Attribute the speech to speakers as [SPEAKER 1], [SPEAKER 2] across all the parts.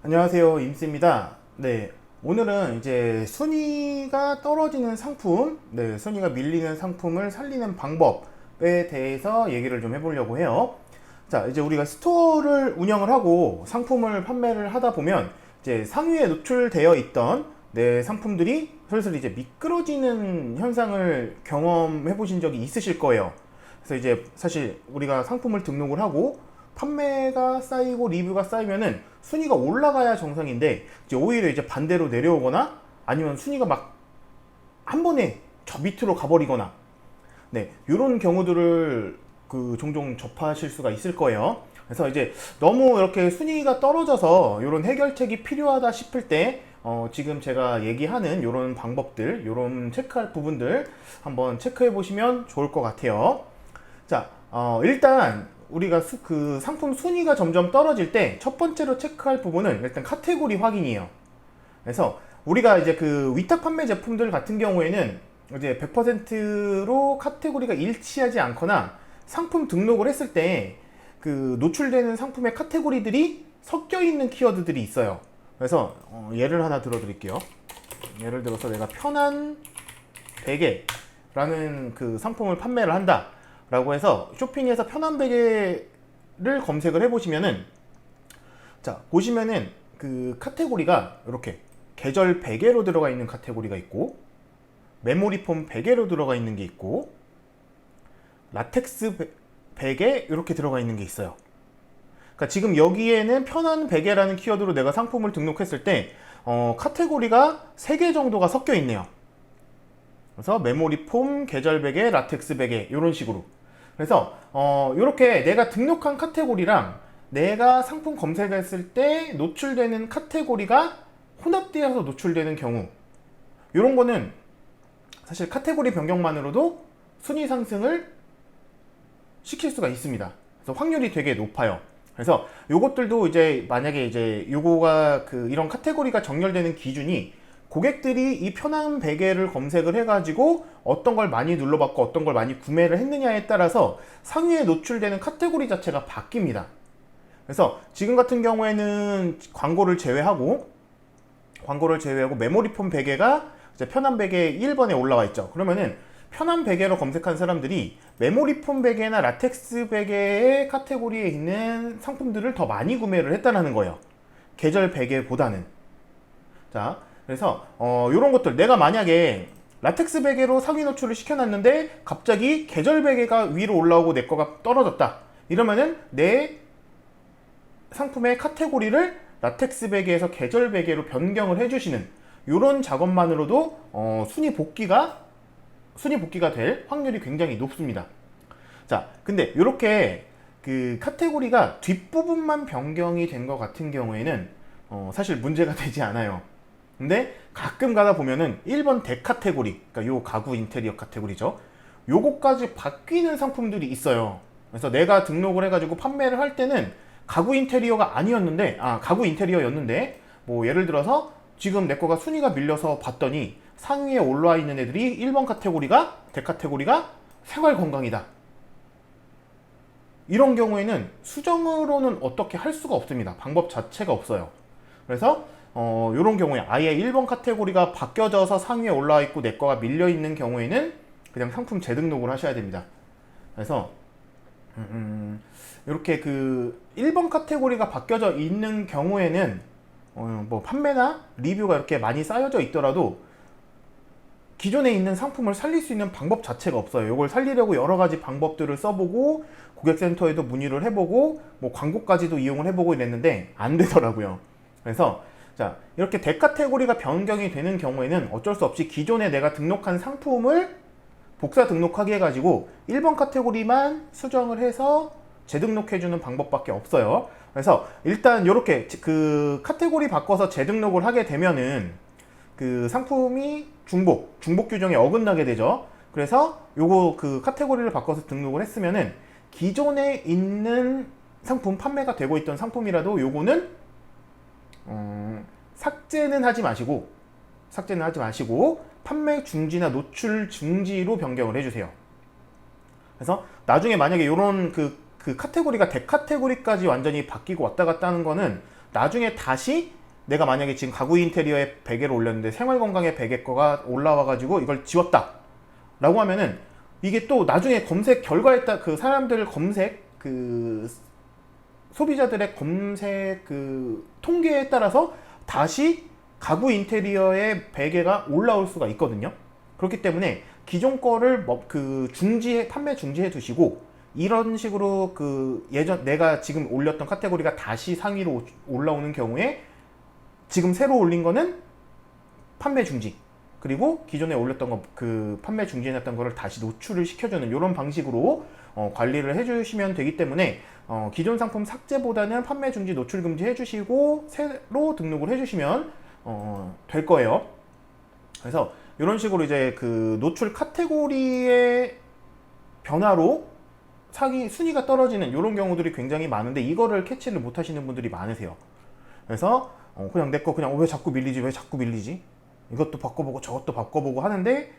[SPEAKER 1] 안녕하세요, 임스입니다. 네, 오늘은 이제 순위가 떨어지는 상품, 순위가 밀리는 상품을 살리는 방법에 대해서 얘기를 좀 해보려고 해요. 자, 이제 우리가 스토어를 운영을 하고 상품을 판매를 하다 보면 이제 상위에 노출되어 있던 내 상품들이 슬슬 이제 미끄러지는 현상을 경험해 보신 적이 있으실 거예요. 그래서 이제 사실 우리가 상품을 등록을 하고 판매가 쌓이고 리뷰가 쌓이면은 순위가 올라가야 정상인데 이제 오히려 이제 반대로 내려오거나 아니면 순위가 막 한 번에 저 밑으로 가버리거나 이런 경우들을 종종 접하실 수가 있을 거예요. 그래서 이제 너무 이렇게 순위가 떨어져서 이런 해결책이 필요하다 싶을 때 지금 제가 얘기하는 이런 방법들, 이런 체크할 부분들 한번 체크해 보시면 좋을 것 같아요. 자, 일단 우리가 그 상품 순위가 점점 떨어질 때 첫 번째로 체크할 부분은 일단 카테고리 확인이에요. 그래서 우리가 이제 그 위탁 판매 제품들 같은 경우에는 이제 100%로 카테고리가 일치하지 않거나 상품 등록을 했을 때 그 노출되는 상품의 카테고리들이 섞여 있는 키워드들이 있어요. 그래서 예를 하나 들어드릴게요. 예를 들어서 내가 편한 베개라는 그 상품을 판매를 한다 라고 해서 쇼핑에서 편한 베개를 검색을 해보시면은, 자, 보시면은 그 카테고리가 이렇게 계절 베개로 들어가 있는 카테고리가 있고, 메모리 폼 베개로 들어가 있는 게 있고, 라텍스 베개 이렇게 들어가 있는 게 있어요. 그러니까 지금 여기에는 편한 베개라는 키워드로 내가 상품을 등록했을 때 카테고리가 3개 정도가 섞여 있네요. 그래서 메모리 폼, 계절 베개, 라텍스 베개 이런 식으로. 그래서 이렇게 내가 등록한 카테고리랑 내가 상품 검색했을 때 노출되는 카테고리가 혼합되어서 노출되는 경우, 이런 거는 사실 카테고리 변경만으로도 순위 상승을 시킬 수가 있습니다. 그래서 확률이 되게 높아요. 그래서 요것들도 이제 만약에 이제 요거가 이런 카테고리가 정렬되는 기준이 고객들이 이 편한 베개를 검색을 해가지고 어떤 걸 많이 눌러봤고 어떤 걸 많이 구매를 했느냐에 따라서 상위에 노출되는 카테고리 자체가 바뀝니다. 그래서 지금 같은 경우에는 광고를 제외하고 메모리 폼 베개가 이제 편한 베개 1번에 올라와 있죠. 그러면은 편한 베개로 검색한 사람들이 메모리 폼 베개나 라텍스 베개의 카테고리에 있는 상품들을 더 많이 구매를 했다는 거예요. 계절 베개보다는. 자, 그래서 이런 것들 내가 만약에 라텍스 베개로 상위 노출을 시켜놨는데 갑자기 계절 베개가 위로 올라오고 내 거가 떨어졌다. 이러면은 내 상품의 카테고리를 라텍스 베개에서 계절 베개로 변경을 해주시는 이런 작업만으로도 순위 복귀가 될 확률이 굉장히 높습니다. 자, 근데 이렇게 그 카테고리가 뒷부분만 변경이 된 것 같은 경우에는 사실 문제가 되지 않아요. 근데 가끔 가다 보면은 1번 대카테고리, 그러니까 요 가구 인테리어 카테고리죠. 요거까지 바뀌는 상품들이 있어요. 그래서 내가 등록을 해가지고 판매를 할 때는 가구 인테리어가 아니었는데, 가구 인테리어였는데, 뭐 예를 들어서 지금 내 거가 순위가 밀려서 봤더니 상위에 올라와 있는 애들이 1번 카테고리가, 대카테고리가 생활 건강이다. 이런 경우에는 수정으로는 어떻게 할 수가 없습니다. 방법 자체가 없어요. 그래서 이런 경우에 아예 1번 카테고리가 바뀌어져서 상위에 올라와 있고 내 거가 밀려 있는 경우에는 그냥 상품 재등록을 하셔야 됩니다. 그래서 이렇게 그 1번 카테고리가 바뀌어져 있는 경우에는 뭐 판매나 리뷰가 이렇게 많이 쌓여져 있더라도 기존에 있는 상품을 살릴 수 있는 방법 자체가 없어요. 이걸 살리려고 여러 가지 방법들을 써보고 고객센터에도 문의를 해보고 뭐 광고까지도 이용을 해보고 이랬는데 안 되더라고요. 그래서 자, 이렇게 대카테고리가 변경이 되는 경우에는 어쩔 수 없이 기존에 내가 등록한 상품을 복사 등록하게 해가지고 1번 카테고리만 수정을 해서 재등록해주는 방법밖에 없어요. 그래서 일단 이렇게 그 카테고리 바꿔서 재등록을 하게 되면은 그 상품이 중복 규정에 어긋나게 되죠. 그래서 요거 그 카테고리를 바꿔서 등록을 했으면은 기존에 있는 상품, 판매가 되고 있던 상품이라도 요거는 삭제는 하지 마시고 판매 중지나 노출 중지로 변경을 해주세요. 그래서 나중에 만약에 요런 그 카테고리가 대카테고리까지 완전히 바뀌고 왔다 갔다 하는 거는 나중에 다시 내가 만약에 지금 가구 인테리어에 베개를 올렸는데 생활건강에 베개 거가 올라와가지고 이걸 지웠다 라고 하면은 이게 또 나중에 검색 결과에 따라 그 사람들 검색 그 소비자들의 검색 그 통계에 따라서 다시 가구 인테리어의 베개가 올라올 수가 있거든요. 그렇기 때문에 기존 거를 그 판매 중지해 두시고 이런 식으로 그 예전 내가 지금 올렸던 카테고리가 다시 상위로 올라오는 경우에 지금 새로 올린 거는 판매 중지, 그리고 기존에 올렸던 거 그 판매 중지해놨던 거를 다시 노출을 시켜주는 이런 방식으로 관리를 해주시면 되기 때문에 기존 상품 삭제보다는 판매 중지, 노출 금지 해주시고 새로 등록을 해주시면 될 거예요. 그래서 이런 식으로 이제 그 노출 카테고리의 변화로 순위가 떨어지는 이런 경우들이 굉장히 많은데 이거를 캐치를 못 하시는 분들이 많으세요. 그래서 그냥 내 거 그냥 왜 자꾸 밀리지? 이것도 바꿔보고 저것도 바꿔보고 하는데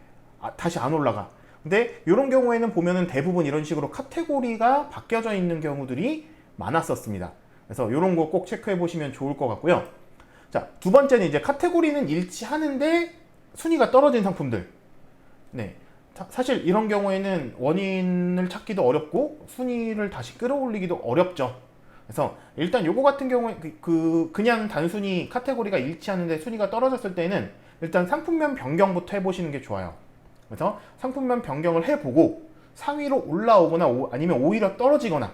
[SPEAKER 1] 다시 안 올라가. 근데 이런 경우에는 보면은 대부분 이런 식으로 카테고리가 바뀌어져 있는 경우들이 많았었습니다. 그래서 이런 거 꼭 체크해 보시면 좋을 것 같고요. 자, 두 번째는 이제 카테고리는 일치하는데 순위가 떨어진 상품들. 네. 사실 이런 경우에는 원인을 찾기도 어렵고 순위를 다시 끌어올리기도 어렵죠. 그래서 일단 요거 같은 경우에 그냥 단순히 카테고리가 일치하는데 순위가 떨어졌을 때는 일단 상품명 변경부터 해보시는 게 좋아요. 그래서 상품명 변경을 해보고 상위로 올라오거나 아니면 오히려 떨어지거나,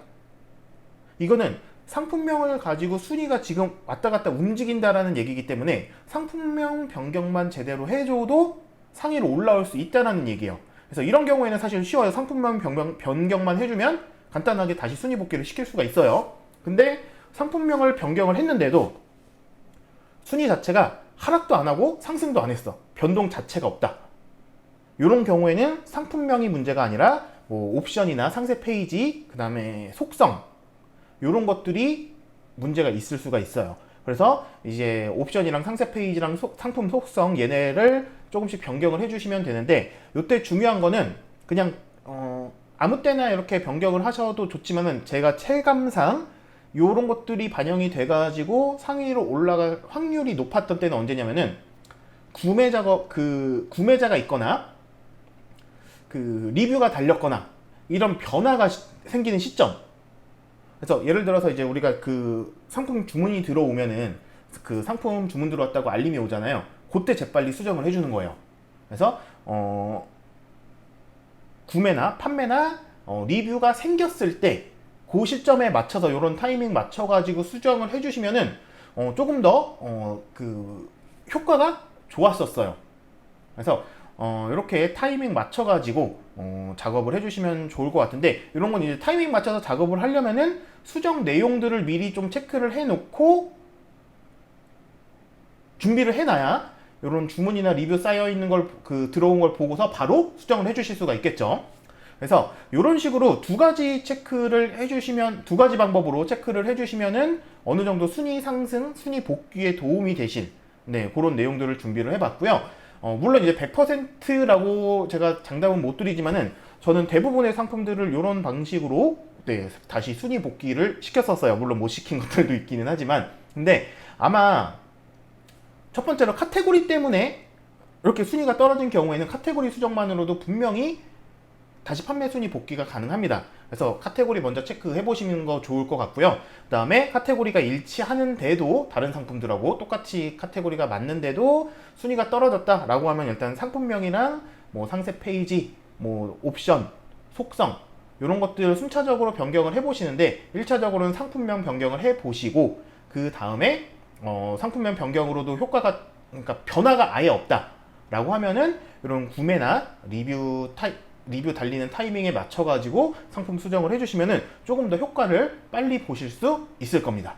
[SPEAKER 1] 이거는 상품명을 가지고 순위가 지금 왔다 갔다 움직인다라는 얘기이기 때문에 상품명 변경만 제대로 해줘도 상위로 올라올 수 있다는 얘기예요. 그래서 이런 경우에는 사실 쉬워요. 상품명 변경만 해주면 간단하게 다시 순위 복귀를 시킬 수가 있어요. 근데 상품명을 변경을 했는데도 순위 자체가 하락도 안 하고 상승도 안 했어. 변동 자체가 없다. 이런 경우에는 상품명이 문제가 아니라 뭐 옵션이나 상세 페이지, 그 다음에 속성, 이런 것들이 문제가 있을 수가 있어요. 그래서 이제 옵션이랑 상세 페이지랑 상품 속성 얘네를 조금씩 변경을 해주시면 되는데, 이때 중요한 거는 그냥 아무 때나 이렇게 변경을 하셔도 좋지만은 제가 체감상 요런 것들이 반영이 돼가지고 상위로 올라갈 확률이 높았던 때는 언제냐면은 구매자가 있거나 그 리뷰가 달렸거나 이런 변화가 생기는 시점. 그래서 예를 들어서 이제 우리가 그 상품 주문이 들어오면은 그 상품 주문 들어왔다고 알림이 오잖아요. 그때 재빨리 수정을 해주는 거예요. 그래서 구매나 판매나 리뷰가 생겼을 때 그 시점에 맞춰서 이런 타이밍 맞춰가지고 수정을 해주시면은 조금 더 그 효과가 좋았었어요. 그래서 이렇게 타이밍 맞춰가지고 작업을 해주시면 좋을 것 같은데, 이런 건 이제 타이밍 맞춰서 작업을 하려면은 수정 내용들을 미리 좀 체크를 해놓고 준비를 해놔야 이런 주문이나 리뷰 쌓여 있는 걸 들어온 걸 보고서 바로 수정을 해주실 수가 있겠죠. 그래서 이런 식으로 두 가지 방법으로 체크를 해주시면은 어느 정도 순위 상승, 순위 복귀에 도움이 되실 그런 내용들을 준비를 해봤고요. 물론 이제 100%라고 제가 장담은 못 드리지만은 저는 대부분의 상품들을 이런 방식으로 다시 순위 복귀를 시켰었어요. 물론 못 시킨 것들도 있기는 하지만, 근데 아마 첫 번째로 카테고리 때문에 이렇게 순위가 떨어진 경우에는 카테고리 수정만으로도 분명히 다시 판매 순위 복귀가 가능합니다. 그래서 카테고리 먼저 체크해 보시는 거 좋을 것 같고요. 그 다음에 카테고리가 일치하는데도 다른 상품들하고 똑같이 카테고리가 맞는데도 순위가 떨어졌다 라고 하면 일단 상품명이랑 뭐 상세 페이지, 뭐 옵션, 속성 이런 것들을 순차적으로 변경을 해 보시는데, 1차적으로는 상품명 변경을 해 보시고 그 다음에 상품명 변경으로도 그러니까 변화가 아예 없다 라고 하면은 이런 구매나 리뷰 달리는 타이밍에 맞춰가지고 상품 수정을 해주시면은 조금 더 효과를 빨리 보실 수 있을 겁니다.